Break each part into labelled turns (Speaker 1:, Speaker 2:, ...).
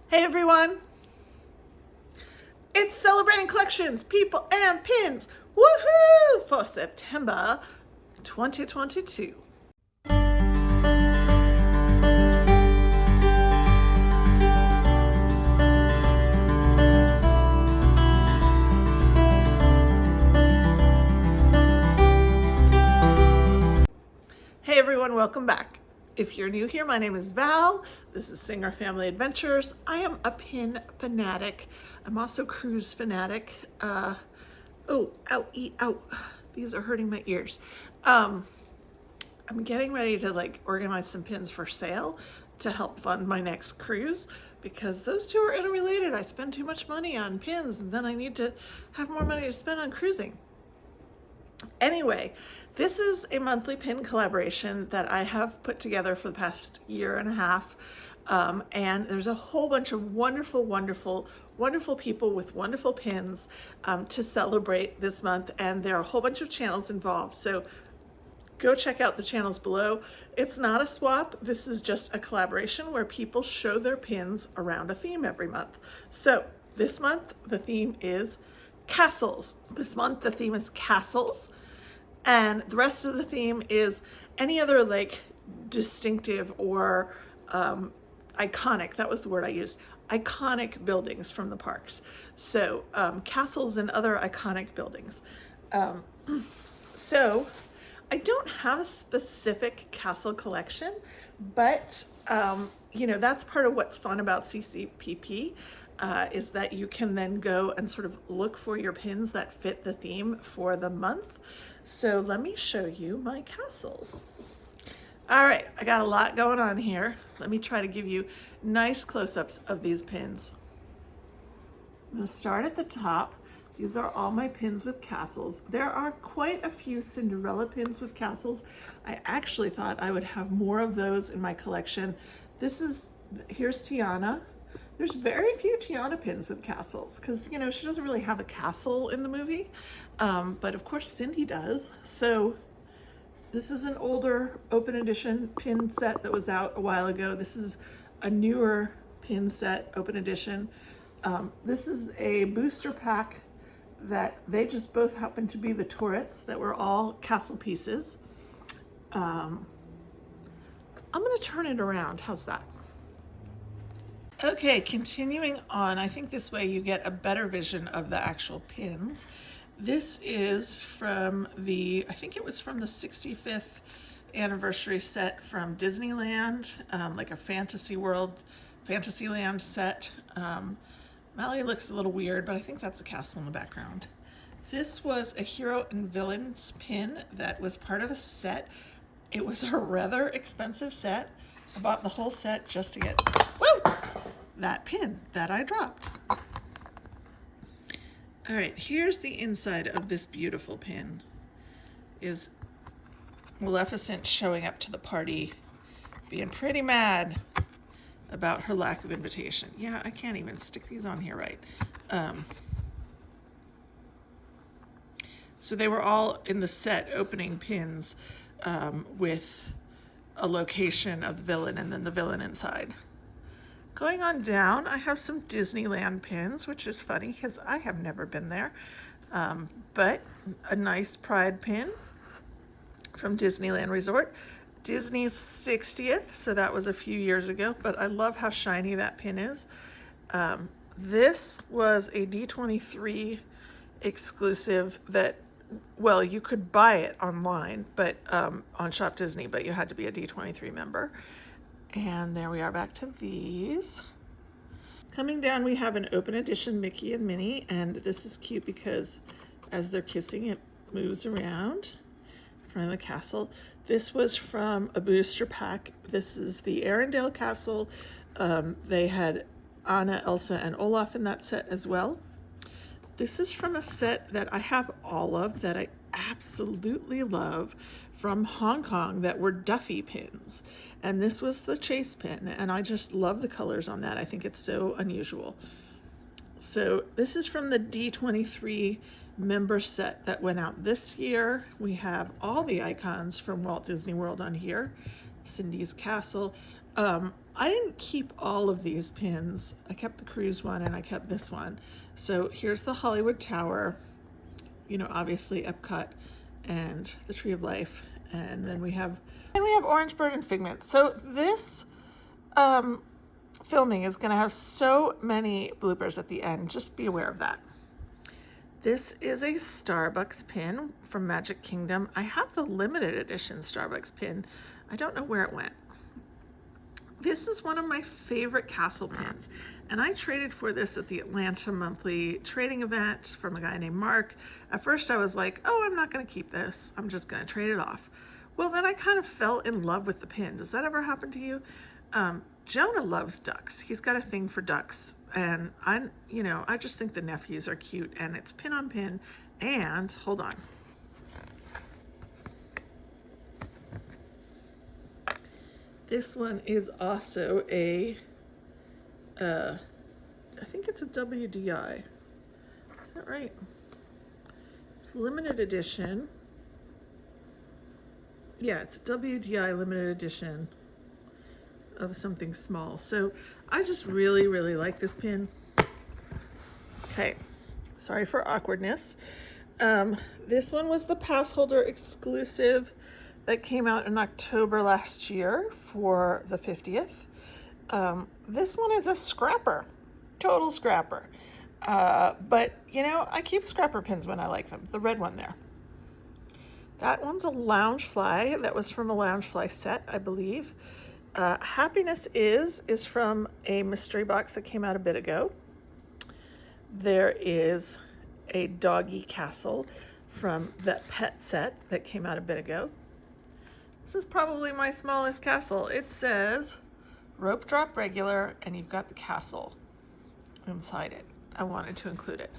Speaker 1: Hey everyone! It's Celebrating Collections, People and Pins, woohoo, for September 2022. Hey everyone, welcome back. If you're new here, my name is Val. This is Singer Family Adventures. I am a pin fanatic. I'm also cruise fanatic. Oh, ow. These are hurting my ears. I'm getting ready to organize some pins for sale to help fund my next cruise because those two are interrelated. I spend too much money on pins and then I need to have more money to spend on cruising. Anyway, this is a monthly pin collaboration that I have put together for the past year and a half. And there's a whole bunch of wonderful people with wonderful pins to celebrate this month. And there are a whole bunch of channels involved. So go check out the channels below. It's not a swap. This is just a collaboration where people show their pins around a theme every month. So this month, the theme is castles. This month, the theme is castles. And the rest of the theme is any other distinctive or iconic, that was the word I used, iconic buildings from the parks. So castles and other iconic buildings. So I don't have a specific castle collection, but that's part of what's fun about CCPP. Is that you can then go and sort of look for your pins that fit the theme for the month. So let me show you my castles. All right, I got a lot going on here. Let me try to give you nice close-ups of these pins. I'm gonna start at the top. These are all my pins with castles. There are quite a few Cinderella pins with castles. I actually thought I would have more of those in my collection. Here's Tiana. There's very few Tiana pins with castles because, she doesn't really have a castle in the movie. But of course Cindy does. So this is an older open edition pin set that was out a while ago. This is a newer pin set, open edition. This is a booster pack that they just both happen to be the turrets that were all castle pieces. I'm gonna turn it around, how's that? Okay, continuing on, I think this way you get a better vision of the actual pins. This is from I think it was from the 65th anniversary set from Disneyland, like a Fantasyland set. Mally looks a little weird, but I think that's a castle in the background. This was a hero and villains pin that was part of a set. It was a rather expensive set. I bought the whole set just to get that pin that I dropped. All right, here's the inside of this beautiful pin. Is Maleficent showing up to the party, being pretty mad about her lack of invitation. Yeah, I can't even stick these on here right. So they were all in the set opening pins with a location of the villain and then the villain inside. Going on down, I have some Disneyland pins, which is funny because I have never been there. But a nice pride pin from Disneyland Resort. Disney's 60th, so that was a few years ago, but I love how shiny that pin is. This was a D23 exclusive that, well, you could buy it online, but on Shop Disney, but you had to be a D23 member. And there we are back to these. Coming down, we have an open edition Mickey and Minnie, and this is cute because as they're kissing, it moves around in front of the castle. This was from a booster pack. This is the Arendelle Castle. They had Anna, Elsa, and Olaf in that set as well. This is from a set that I have all of that I absolutely love from Hong Kong that were Duffy pins. And this was the chase pin, and I just love the colors on that. I think it's so unusual. So this is from the D23 member set that went out this year. We have all the icons from Walt Disney World on here. Cindy's Castle. I didn't keep all of these pins. I kept the cruise one and I kept this one. So here's the Hollywood Tower, you know, obviously Epcot and the Tree of Life. And then we have Orange Bird and Figment. So this filming is gonna have so many bloopers at the end. Just be aware of that. This is a Starbucks pin from Magic Kingdom. I have the limited edition Starbucks pin. I don't know where it went. This is one of my favorite castle pins, and I traded for this at the Atlanta monthly trading event from a guy named Mark. At first I was like, oh, I'm not gonna keep this. I'm just gonna trade it off. Well, then I kind of fell in love with the pin. Does that ever happen to you? Jonah loves ducks. He's got a thing for ducks. And I just think the nephews are cute, and it's pin on pin. And hold on. This one is also a, I think it's a WDI. Is that right? It's limited edition. Yeah, it's WDI limited edition of something small. So I just really, really like this pin. Okay, sorry for awkwardness. This one was the pass holder exclusive that came out in October last year for the 50th. This one is a scrapper, total scrapper. But you know, I keep scrapper pins when I like them. The red one there. That one's a Loungefly. That was from a Loungefly set, I believe. Happiness is from a mystery box that came out a bit ago. There is a Doggy Castle from that pet set that came out a bit ago. This is probably my smallest castle. It says rope drop regular, and you've got the castle inside it. I wanted to include it.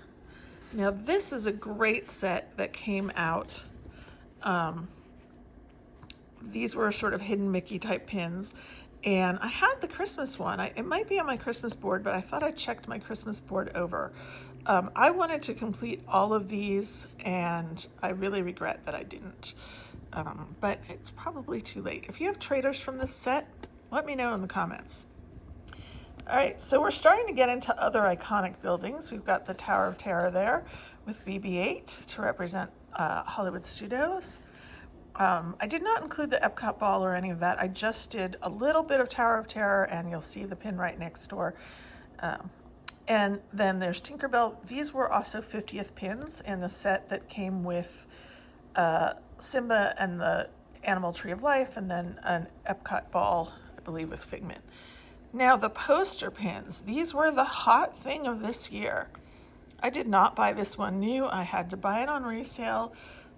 Speaker 1: Now this is a great set that came out. These were sort of hidden Mickey type pins, and I had the Christmas one. It might be on my Christmas board, but I thought I checked my Christmas board over. I wanted to complete all of these, and I really regret that I didn't. But it's probably too late. If you have traders from this set, let me know in the comments. All right, so we're starting to get into other iconic buildings. We've got the Tower of Terror there with BB-8 to represent Hollywood Studios. I did not include the Epcot ball or any of that. I just did a little bit of Tower of Terror, and you'll see the pin right next door. And then there's Tinkerbell. These were also 50th pins in the set that came with Simba and the Animal Tree of Life, and then an Epcot ball, I believe, with Figment. Now the poster pins, these were the hot thing of this year. I did not buy this one new. I had to buy it on resale.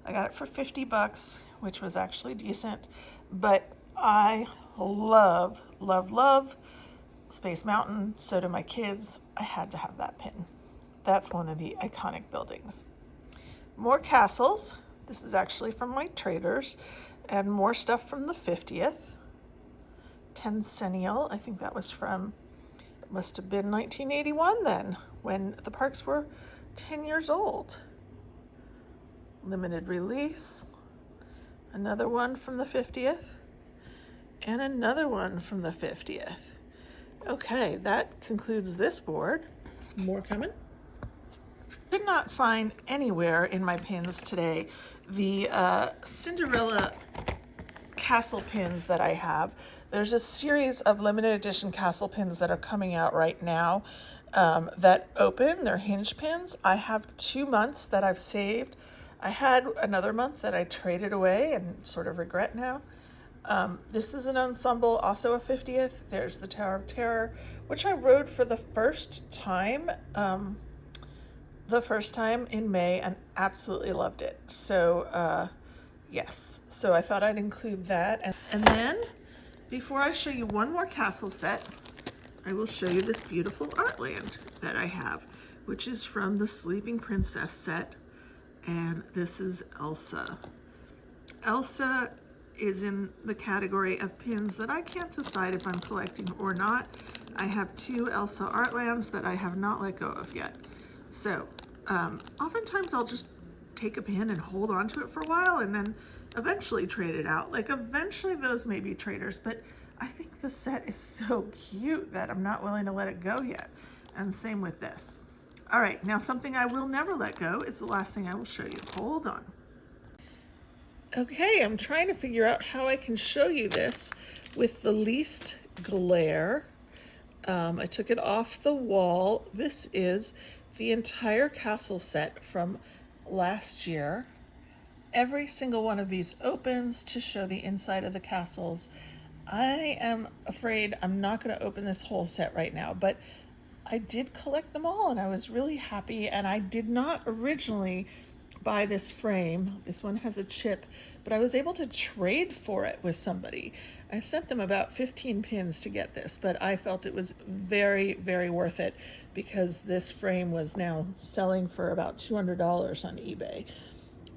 Speaker 1: I got it for 50 bucks, which was actually decent, but I love, love, love Space Mountain. So do my kids. I had to have that pin. That's one of the iconic buildings. More castles. This is actually from my traders, and more stuff from the 50th. Tencennial, I think that was from, it must have been 1981 then, when the parks were 10 years old. Limited release, another one from the 50th, and another one from the 50th. Okay, that concludes this board. More coming. Did not find anywhere in my pins today the Cinderella castle pins that I have. There's a series of limited edition castle pins that are coming out right now that open. They're hinge pins. I have 2 months that I've saved. I had another month that I traded away and sort of regret now. This is an ensemble, also a 50th. There's the Tower of Terror, which I rode for the first time in May and absolutely loved it. So yes, so I thought I'd include that. And then before I show you one more castle set, I will show you this beautiful Artland that I have, which is from the Sleeping Princess set. And this is Elsa. Elsa is in the category of pins that I can't decide if I'm collecting or not. I have 2 Elsa Artlands that I have not let go of yet. So oftentimes I'll just take a pin and hold on to it for a while and then eventually trade it out. Like eventually those may be traders, but I think the set is so cute that I'm not willing to let it go yet. And same with this. All right, now something I will never let go is the last thing I will show you. Hold on. Okay, I'm trying to figure out how I can show you this with the least glare. I took it off the wall. This is the entire castle set from last year. Every single one of these opens to show the inside of the castles. I am afraid I'm not going to open this whole set right now, but I did collect them all and I was really happy. And I did not originally buy this frame. This one has a chip, but I was able to trade for it with somebody. I sent them about 15 pins to get this, but I felt it was very, very worth it because this frame was now selling for about $200 on eBay.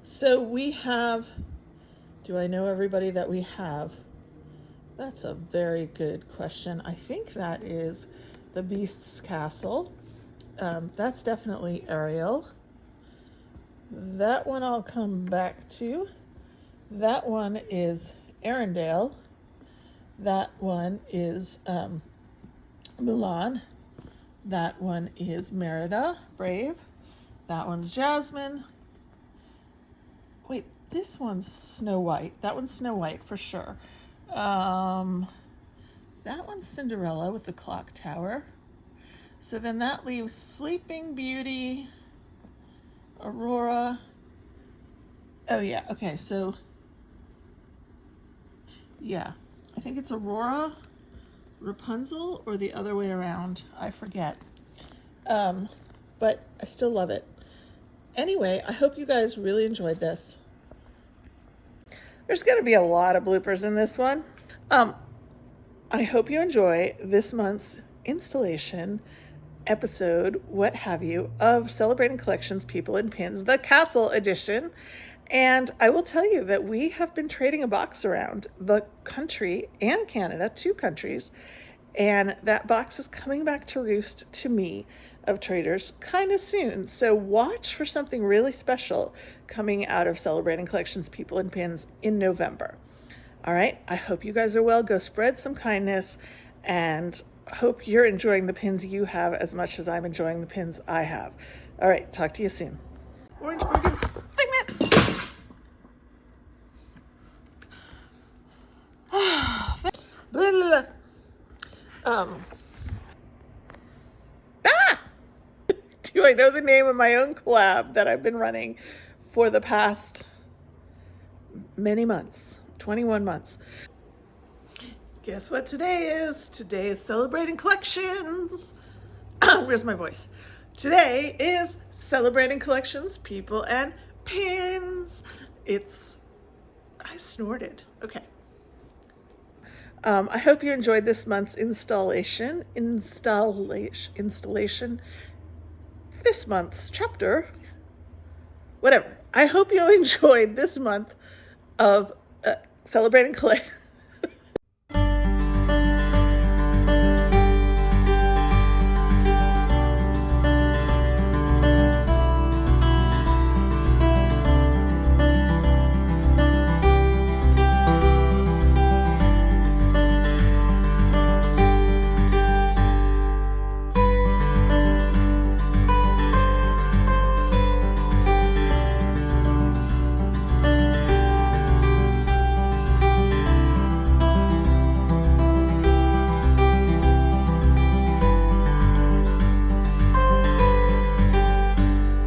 Speaker 1: So we have, do I know everybody that we have? That's a very good question. I think that is the Beast's Castle. That's definitely Ariel. That one I'll come back to. That one is Arendelle. That one is Mulan. That one is Merida, Brave. That one's Jasmine. Wait, this one's Snow White. That one's Snow White for sure. That one's Cinderella with the clock tower. So then that leaves Sleeping Beauty, Aurora. Oh yeah, okay, so yeah, I think it's Aurora, Rapunzel, or the other way around. I forget. But I still love it. Anyway, I hope you guys really enjoyed this. There's going to be a lot of bloopers in this one. I hope you enjoy this month's installation episode, what have you, of Celebrating Collections People and Pins, the Castle Edition. And I will tell you that we have been trading a box around the country and Canada, 2 countries, and that box is coming back to roost to me of traders kind of soon. So watch for something really special coming out of Celebrating Collections People and Pins in November. All right, I hope you guys are well. Go spread some kindness and hope you're enjoying the pins you have as much as I'm enjoying the pins I have. All right, talk to you soon. Orange burger, segment. Do I know the name of my own collab that I've been running for the past many months, 21 months? Guess what today is? Today is Celebrating Collections. Where's my voice? Today is Celebrating Collections People and Pins. I snorted. Okay. I hope you enjoyed this month's installation. This month's chapter. Whatever. I hope you enjoyed this month of Celebrating Collections.